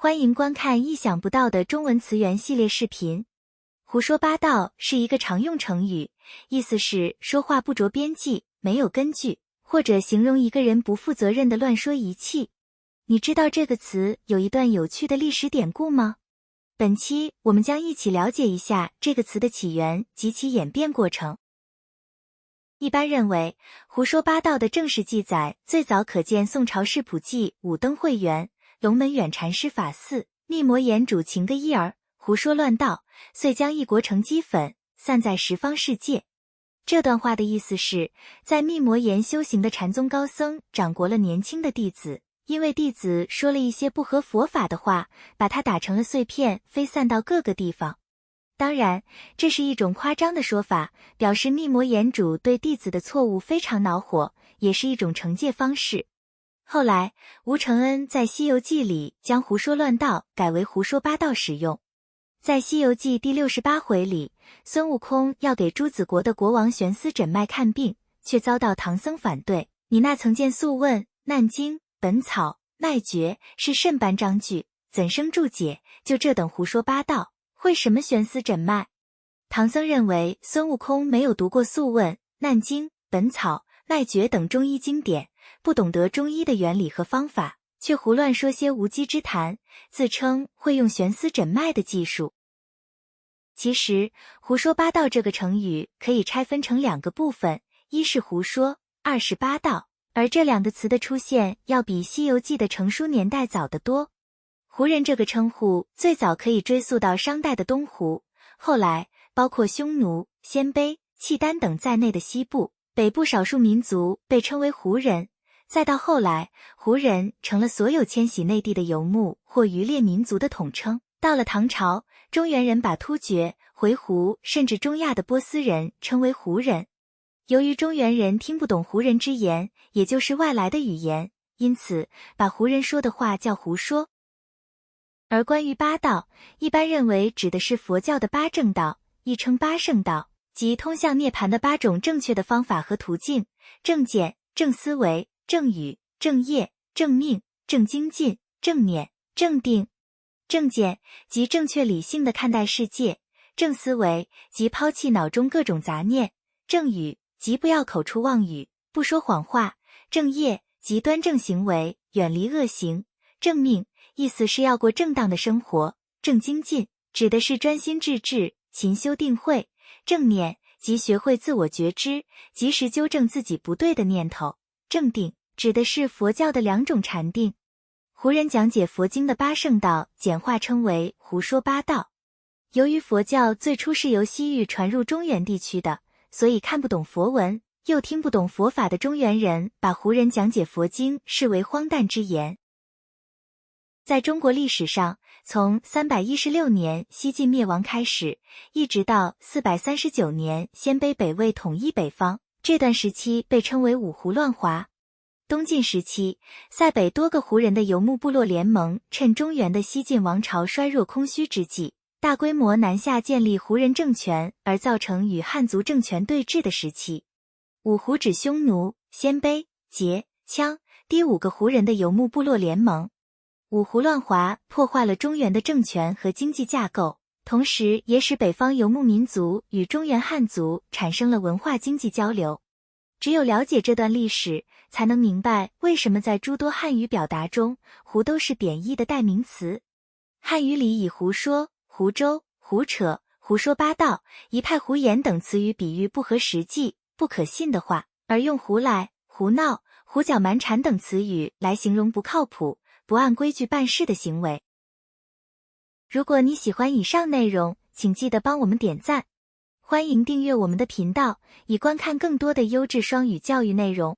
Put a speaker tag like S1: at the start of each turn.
S1: 欢迎观看意想不到的中文词源系列视频。胡说八道是一个常用成语，意思是说话不着边际，没有根据，或者形容一个人不负责任的乱说一气。你知道这个词有一段有趣的历史典故吗？本期我们将一起了解一下这个词的起源及其演变过程。一般认为，胡说八道的正式记载最早可见宋朝世谱记武登会元、龙门远禅师法寺，密摩言主情个一儿，胡说乱道，遂将一国成齑粉，散在十方世界。这段话的意思是，在密摩言修行的禅宗高僧掌掴了年轻的弟子，因为弟子说了一些不合佛法的话，把他打成了碎片，飞散到各个地方。当然，这是一种夸张的说法，表示密摩言主对弟子的错误非常恼火，也是一种惩戒方式。后来，吴承恩在《西游记》里将胡说乱道改为胡说八道使用。在《西游记》第68回里，孙悟空要给朱子国的国王悬丝诊脉看病，却遭到唐僧反对。你那曾见素问、难经、本草、脉诀是甚般章句，怎生注解？就这等胡说八道，会什么悬丝诊脉？唐僧认为孙悟空没有读过素问、难经、本草、脉诀等中医经典，不懂得中医的原理和方法，却胡乱说些无稽之谈，自称会用悬丝诊脉的技术。其实，胡说八道这个成语可以拆分成两个部分，一是胡说，二是八道，而这两个词的出现要比《西游记》的成书年代早得多。胡人这个称呼最早可以追溯到商代的东胡，后来包括匈奴、鲜卑、契丹等在内的西部、北部少数民族被称为胡人，再到后来，胡人成了所有迁徙内地的游牧或渔猎民族的统称。到了唐朝，中原人把突厥、回鹘甚至中亚的波斯人称为胡人。由于中原人听不懂胡人之言，也就是外来的语言，因此把胡人说的话叫胡说。而关于八道，一般认为指的是佛教的八正道，亦称八圣道，即通向涅槃的八种正确的方法和途径：正见、正思维、正语、正业、正命、正精进、正念、正定。正见即正确理性的看待世界，正思维即抛弃脑中各种杂念，正语即不要口出妄语，不说谎话，正业即端正行为，远离恶行，正命意思是要过正当的生活，正精进指的是专心致志，勤修定慧，正念即学会自我觉知，及时纠正自己不对的念头，正定指的是佛教的两种禅定。胡人讲解佛经的八圣道简化称为胡说八道。由于佛教最初是由西域传入中原地区的，所以看不懂佛文，又听不懂佛法的中原人把胡人讲解佛经视为荒诞之言。在中国历史上，从316年西晋灭亡开始，一直到439年鲜卑北魏统一北方，这段时期被称为五胡乱华。东晋时期，塞北多个胡人的游牧部落联盟，趁中原的西晋王朝衰弱空虚之际，大规模南下建立胡人政权，而造成与汉族政权对峙的时期。五胡指匈奴、鲜卑、羯、羌、氐5个胡人的游牧部落联盟。五胡乱华破坏了中原的政权和经济架构，同时也使北方游牧民族与中原汉族产生了文化经济交流。只有了解这段历史，才能明白为什么在诸多汉语表达中，胡都是贬义的代名词。汉语里以胡说、胡诌、胡扯、胡说八道、一派胡言等词语比喻不合实际、不可信的话，而用胡来、胡闹、胡搅蛮缠等词语来形容不靠谱、不按规矩办事的行为。如果你喜欢以上内容，请记得帮我们点赞。欢迎订阅我们的频道，以观看更多的优质双语教育内容。